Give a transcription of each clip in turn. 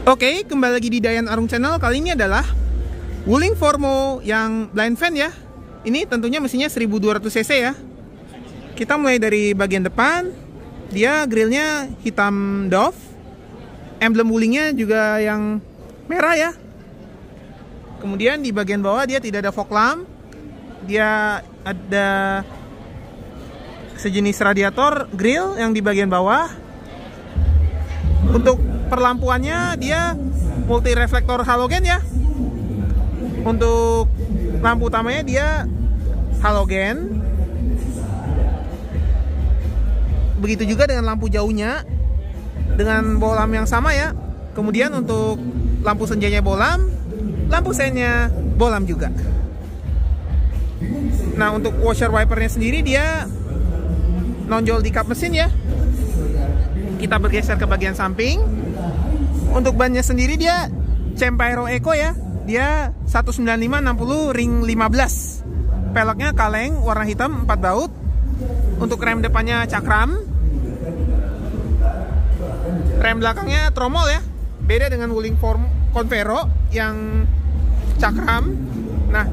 Oke, kembali lagi di Dayan Arung Channel. Kali ini adalah Wuling Formo yang blind fan ya. Ini tentunya mesinnya 1200 cc ya. Kita mulai dari bagian depan. Dia grillnya hitam Dove. Emblem Wulingnya juga yang merah ya. Kemudian di bagian bawah dia tidak ada fog lamp. Dia ada sejenis radiator grill yang di bagian bawah. Untuk perlampuannya dia multi reflektor halogen ya. Untuk lampu utamanya dia halogen. Begitu juga dengan lampu jauhnya dengan bolam yang sama ya. Kemudian untuk lampu senjanya bolam, lampu seinnya bolam juga. Nah, untuk washer wipernya sendiri dia nonjol di kap mesin ya. Kita bergeser ke bagian samping. Untuk bannya sendiri dia Cempiro Eco ya. Dia 195/60 ring 15. Peleknya kaleng warna hitam 4 baut. Untuk rem depannya cakram. Rem belakangnya tromol ya. Beda dengan Wuling Convero yang cakram. Nah,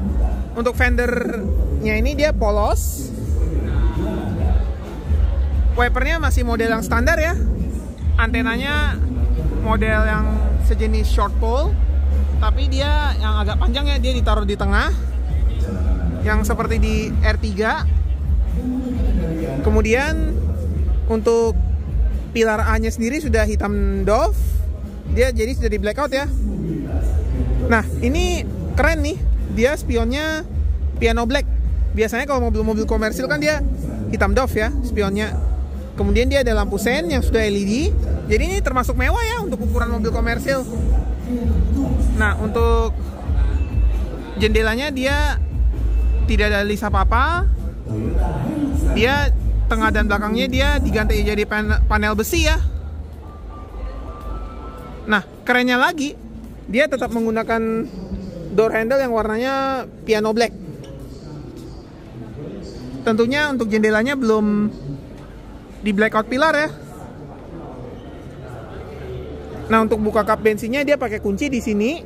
untuk fendernya ini dia polos. Wipernya masih model yang standar ya. Antenanya model yang sejenis short pole, tapi dia yang agak panjang ya, dia ditaruh di tengah, yang seperti di R3. Kemudian untuk pilar A nya sendiri sudah hitam Dove, dia jadi sudah di blackout ya. Nah, ini keren nih, dia spionnya piano black. Biasanya kalau mobil-mobil komersil kan dia hitam Dove ya spionnya. Kemudian dia ada lampu sen yang sudah LED. Jadi ini termasuk mewah ya untuk ukuran mobil komersil. Nah, untuk jendelanya dia tidak ada list apa-apa. Dia tengah dan belakangnya dia diganti jadi panel besi ya. Nah, kerennya lagi, dia tetap menggunakan door handle yang warnanya piano black. Tentunya untuk jendelanya belum di blackout pilar ya. Nah, untuk buka kap bensinnya dia pakai kunci di sini.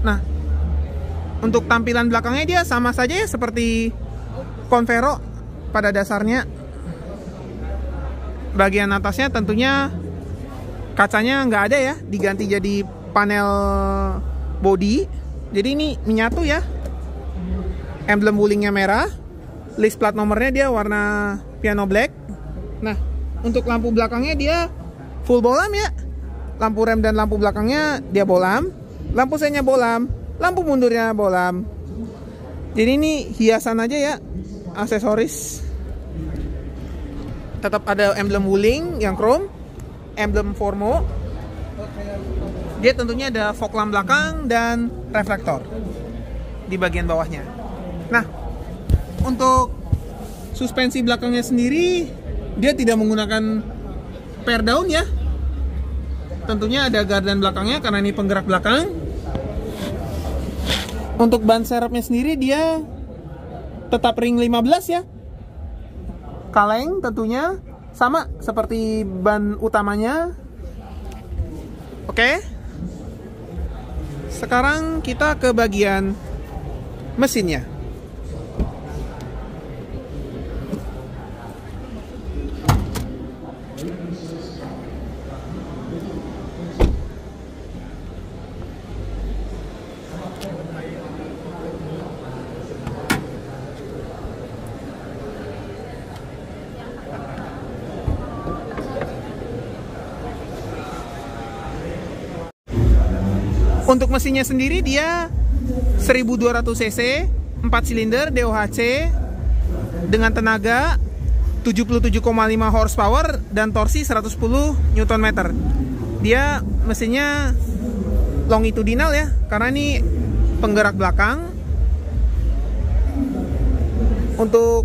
Nah, untuk tampilan belakangnya dia sama saja ya seperti Convero pada dasarnya. Bagian atasnya tentunya kacanya nggak ada ya, diganti jadi panel body. Jadi ini menyatu ya. Emblem Wulingnya merah. List plat nomornya dia warna piano black. Nah, untuk lampu belakangnya dia full bolam ya. Lampu rem dan lampu belakangnya dia bolam. Lampu seinnya bolam. Lampu mundurnya bolam. Jadi ini hiasan aja ya, aksesoris. Tetap ada emblem Wuling yang chrome. Emblem Formo. Dia tentunya ada fog lamp belakang dan reflektor di bagian bawahnya. Nah, untuk suspensi belakangnya sendiri dia tidak menggunakan pair down ya. Tentunya ada gardan belakangnya karena ini penggerak belakang. Untuk ban serepnya sendiri dia tetap ring 15 ya. Kaleng tentunya sama seperti ban utamanya. Oke. Sekarang kita ke bagian mesinnya. Untuk mesinnya sendiri dia 1200 cc, 4 silinder DOHC dengan tenaga 77,5 horsepower dan torsi 110 Nm. Dia mesinnya longitudinal ya, karena ini penggerak belakang. Untuk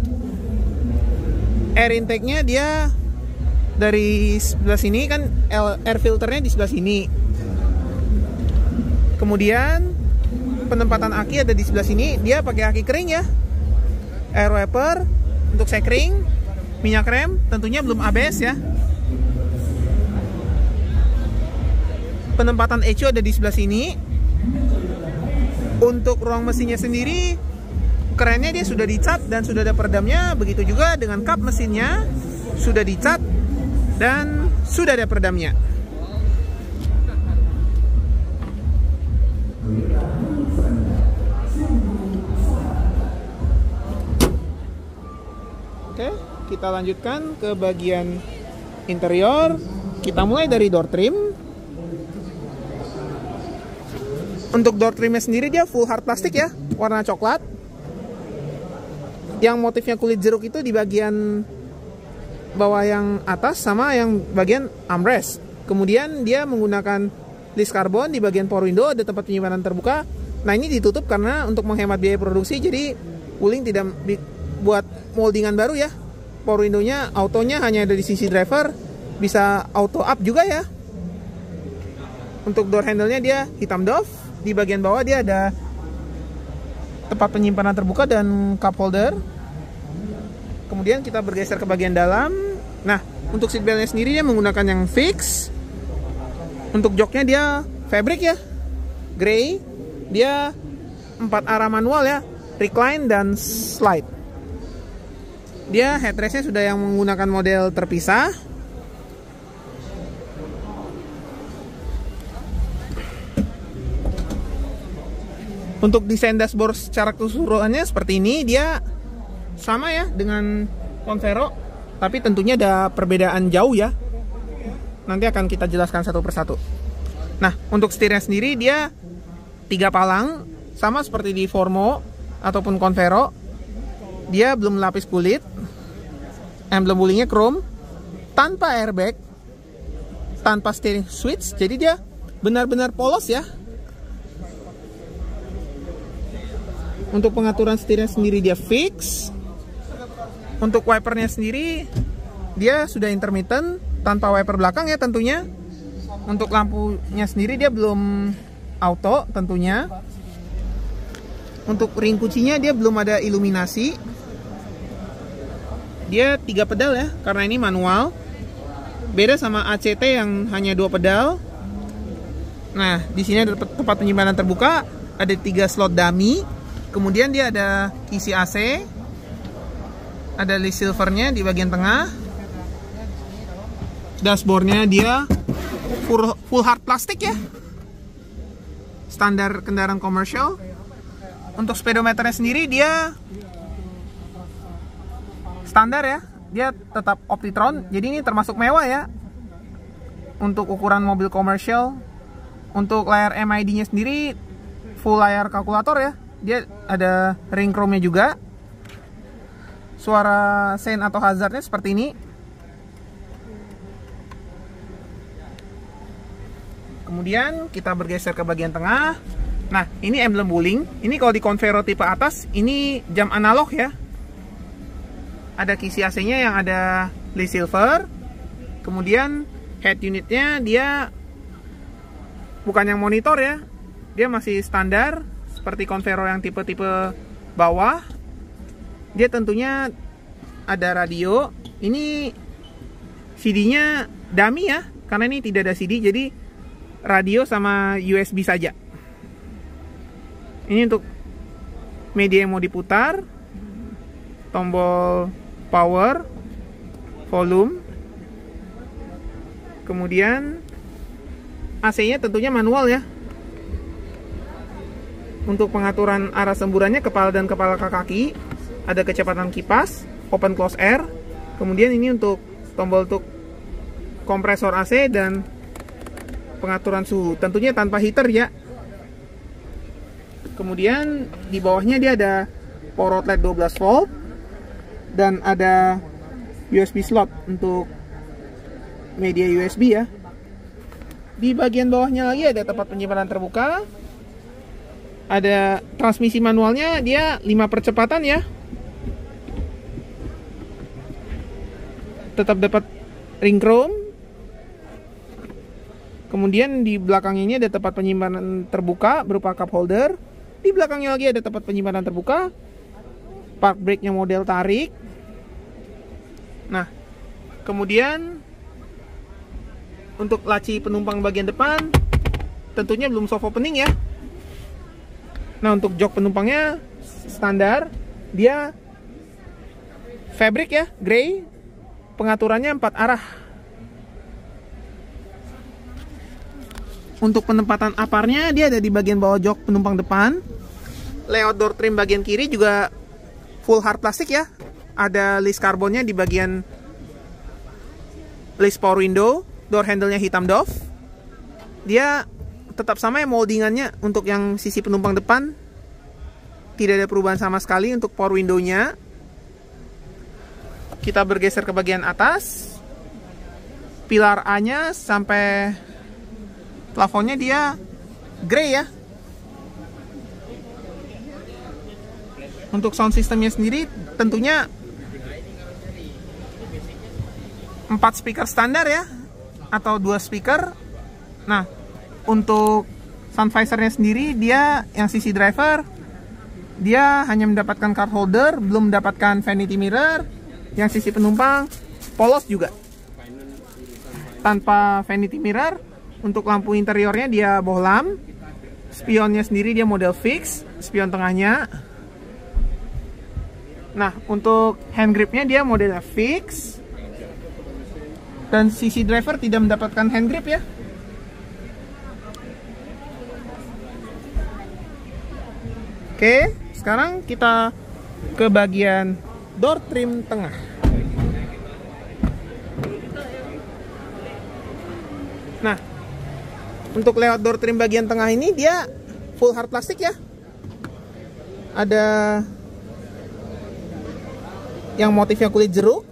air intake-nya dia dari sebelah sini kan, air filternya di sebelah sini. Kemudian penempatan aki ada di sebelah sini. Dia pakai aki kering ya. Air wiper Untuk sekring, minyak rem, tentunya belum ABS ya. Penempatan ECU ada di sebelah sini. Untuk ruang mesinnya sendiri, kerennya dia sudah dicat dan sudah ada peredamnya. Begitu juga dengan kap mesinnya sudah dicat dan sudah ada peredamnya. Oke, kita lanjutkan ke bagian interior. Kita mulai dari door trim. Untuk door trimnya sendiri dia full hard plastik ya, warna coklat. Yang motifnya kulit jeruk itu di bagian bawah yang atas sama yang bagian armrest. Kemudian dia menggunakan list karbon di bagian power window, ada tempat penyimpanan terbuka. Nah ini ditutup karena untuk menghemat biaya produksi, jadi Wuling tidak buat moldingan baru ya. Power window-nya autonya hanya ada di sisi driver, bisa auto up juga ya. Untuk door handle-nya dia hitam doff. Di bagian bawah dia ada tempat penyimpanan terbuka dan cup holder. Kemudian kita bergeser ke bagian dalam. Nah, untuk seat belt-nya sendiri dia menggunakan yang fix. Untuk joknya dia fabric ya, grey. Dia 4 arah manual ya, recline dan slide. Dia headrestnya sudah yang menggunakan model terpisah. Untuk desain dashboard secara keseluruhannya seperti ini, dia sama ya dengan Convero, tapi tentunya ada perbedaan jauh ya. Nanti akan kita jelaskan satu persatu. Nah, untuk setirnya sendiri dia 3 palang, sama seperti di Formo ataupun Convero. Dia belum lapis kulit, emblem Wulingnya chrome, tanpa airbag, tanpa steering switch, jadi dia benar-benar polos ya. Untuk pengaturan setirnya sendiri dia fix. Untuk wipernya sendiri dia sudah intermittent tanpa wiper belakang ya tentunya. Untuk lampunya sendiri dia belum auto tentunya. Untuk ring kuncinya dia belum ada iluminasi. Dia 3 pedal ya, karena ini manual. Beda sama ACT yang hanya 2 pedal. Nah, di sini ada tempat penyimpanan terbuka, ada 3 slot dummy. Kemudian dia ada isi AC, ada list silvernya di bagian tengah. Dashboardnya dia full hard plastik ya, standar kendaraan komersial. Untuk speedometernya sendiri dia standar ya, dia tetap Optitron, jadi ini termasuk mewah ya untuk ukuran mobil komersial. Untuk layar MID-nya sendiri full layar kalkulator ya. Dia ada ring chrome-nya juga. Suara sein atau hazardnya seperti ini. Kemudian kita bergeser ke bagian tengah. Nah, ini emblem Wuling. Ini kalau di Convero tipe atas, ini jam analog ya. Ada kisi AC-nya yang ada list silver. Kemudian head unitnya dia bukan yang monitor ya. Dia masih standar seperti Convero yang tipe-tipe bawah. Dia tentunya ada radio. Ini CD-nya dummy ya, karena ini tidak ada CD, jadi radio sama USB saja. Ini untuk media yang mau diputar, tombol power, volume. Kemudian AC-nya tentunya manual ya. Untuk pengaturan arah semburannya kepala dan kepala kaki, ada kecepatan kipas, open close air. Kemudian ini untuk tombol untuk kompresor AC dan pengaturan suhu, tentunya tanpa heater ya. Kemudian di bawahnya dia ada power outlet 12 volt dan ada USB slot untuk media USB ya. Di bagian bawahnya lagi ada tempat penyimpanan terbuka. Ada transmisi manualnya, dia 5 percepatan ya. Tetap dapat ring chrome. Kemudian di belakangnya ini ada tempat penyimpanan terbuka berupa cup holder. Di belakangnya lagi ada tempat penyimpanan terbuka. Park brake-nya model tarik. Nah, kemudian untuk laci penumpang bagian depan tentunya belum soft opening ya. Nah, untuk jok penumpangnya standar, dia fabric ya, grey. Pengaturannya 4 arah. Untuk penempatan aparnya dia ada di bagian bawah jok penumpang depan. Layout door trim bagian kiri juga full hard plastik ya. Ada list karbonnya di bagian list power window. Door handle-nya hitam doff. Dia tetap sama ya moldingannya. Untuk yang sisi penumpang depan tidak ada perubahan sama sekali untuk power window-nya. Kita bergeser ke bagian atas. Pilar A-nya sampai plafonnya dia grey ya. Untuk sound systemnya sendiri tentunya 4 speaker standar ya, atau 2 speaker. Nah, untuk sound visor-nya sendiri dia yang sisi driver dia hanya mendapatkan card holder, belum mendapatkan vanity mirror. Yang sisi penumpang polos juga tanpa vanity mirror. Untuk lampu interiornya dia bohlam. Spionnya sendiri dia model fix, spion tengahnya. Nah, untuk hand gripnya dia modelnya fix. Dan sisi driver tidak mendapatkan hand grip ya. Oke, sekarang kita ke bagian door trim tengah. Nah, untuk layout door trim bagian tengah ini dia full hard plastik ya. Ada yang motifnya kulit jeruk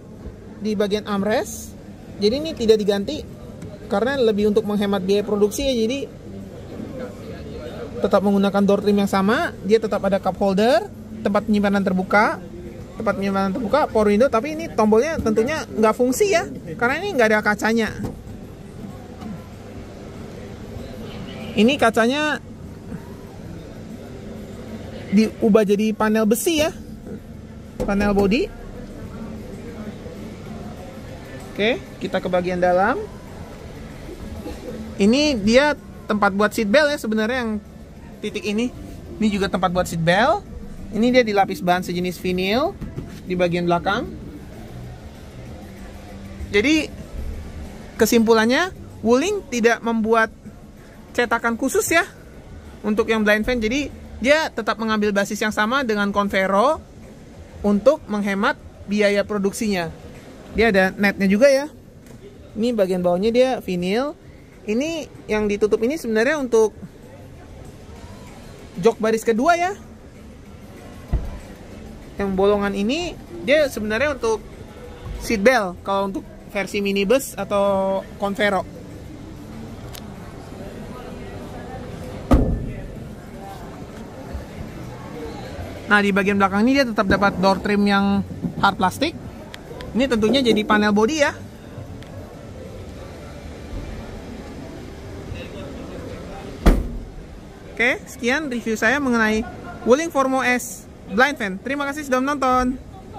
di bagian armrest. Jadi ini tidak diganti karena lebih untuk menghemat biaya produksi ya. Jadi tetap menggunakan door trim yang sama. Dia tetap ada cup holder, tempat penyimpanan terbuka, power window. Tapi ini tombolnya tentunya nggak fungsi ya, karena ini nggak ada kacanya. Ini kacanya diubah jadi panel besi ya, panel body. Oke, kita ke bagian dalam. Ini dia tempat buat seat belt ya sebenarnya, yang titik ini. Ini juga tempat buat seat belt. Ini dia dilapis bahan sejenis vinil di bagian belakang. Jadi kesimpulannya, Wuling tidak membuat cetakan khusus ya untuk yang blind fan. Jadi dia tetap mengambil basis yang sama dengan Convero untuk menghemat biaya produksinya. Dia ada netnya juga ya. Ini bagian bawahnya dia vinil. Ini yang ditutup ini sebenarnya untuk jok baris kedua ya. Yang bolongan ini dia sebenarnya untuk seat belt kalau untuk versi minibus atau Convero. Nah, di bagian belakang ini dia tetap dapat door trim yang hard plastik. Ini tentunya jadi panel body ya. Oke, sekian review saya mengenai Wuling Formo S Blind Fan. Terima kasih sudah menonton.